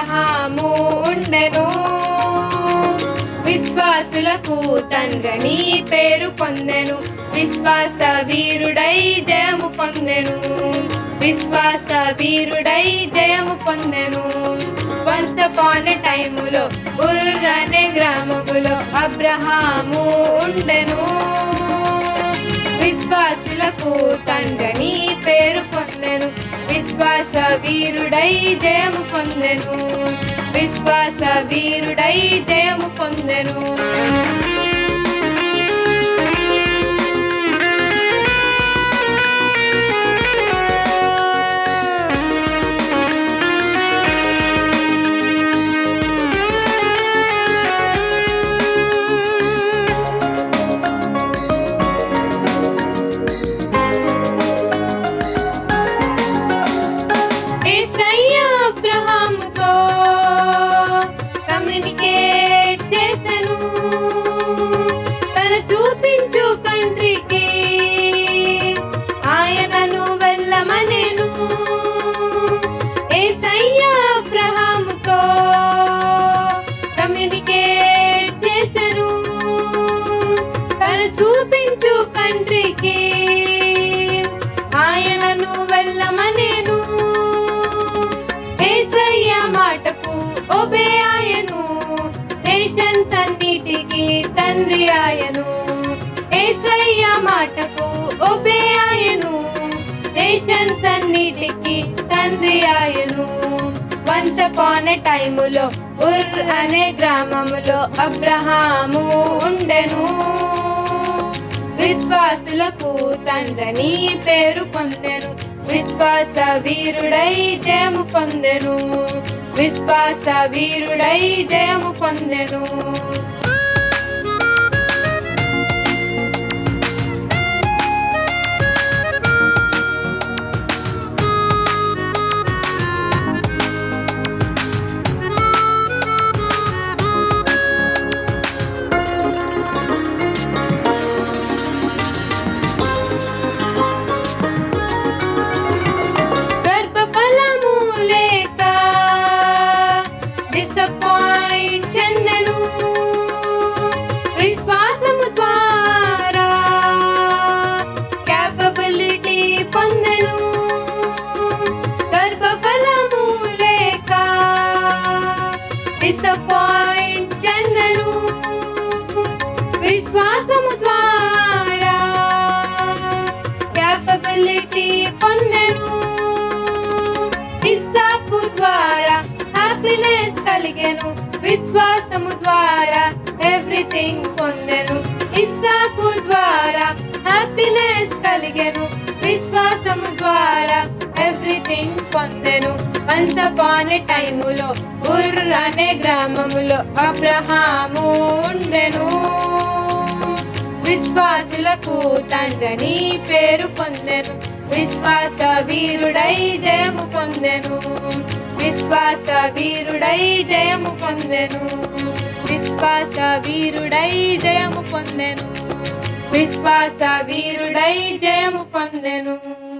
అబ్రహాము ఉండెను. విశ్వాసులకు తండ్రిని పేరు పొందెను. విశ్వాస వీరుడై జయము పొందెను. విశ్వాస వీరుడై జయము పొందెను. వన్స్ అపాన్ ఎ టైములో ఉర్ అనే గ్రామములో అబ్రహాము ఉండెను. విశ్వాసులకు తండ్రిని పేరు పొందెను. విశ్వాస వీరుడై జయము పొందెను. విశ్వాస వీరుడై జయము పొందెను. చూపించు కంట్రీకి ఆయనను వెళ్ళమనెను. యేసయ్య అబ్రహాముతో కమ్యూనికేట్ చేసెను. తను చూపించు కంట్రీకి ఆయనను వెళ్ళమనెను. యేసయ్య మాటకు ఒబే ఆయను. నేషన్స్ అన్నిటికీ తండ్రి ఆయను. యేసయ్య మాటకు ఒబే ఆయను. నేషన్స్ అన్నిటికీ తండ్రి ఆయను. వన్స్ అపాన్ ఎ టైములో ఉర్ అనే గ్రామములో అబ్రహాము ఉండెను. విశ్వాసులకు తండ్రిని పేరు పొందెను. విశ్వాస వీరుడై జయము పొందెను. విశ్వాస వీరుడై జయము పొందెను. విశ్వాసము ద్వారా క్యాపబిలిటీ పొందెను. గర్భఫలము లేక డిసప్పాయింట్ చెందెను. విశ్వాసము ద్వారా క్యాపబిలిటీ పొందెను. ఇస్సాకు ద్వారా హ్యాపీనెస్ కలిగెను. విశ్వాసము ద్వారా ఎవ్రీథింగ్ పొందెను. ఇస్సాకు ద్వారా హ్యాపీనెస్ కలిగెను. విశ్వాసము ద్వారా ఎవ్రీథింగ్ పొందెను. వన్స్ అపాన్ ఎ టైములో ఉర్ అనే గ్రామములో అబ్రహాము ఉండెను. విశ్వాసులకు తండ్రిని పేరు పొందెను. విశ్వాస వీరుడై జయము పొందెను. విశ్వాస వీరుడై జయము పొందెను. విశ్వాస వీరుడై జయము పొందెను. విశ్వాస వీరుడై జయము పొందెను.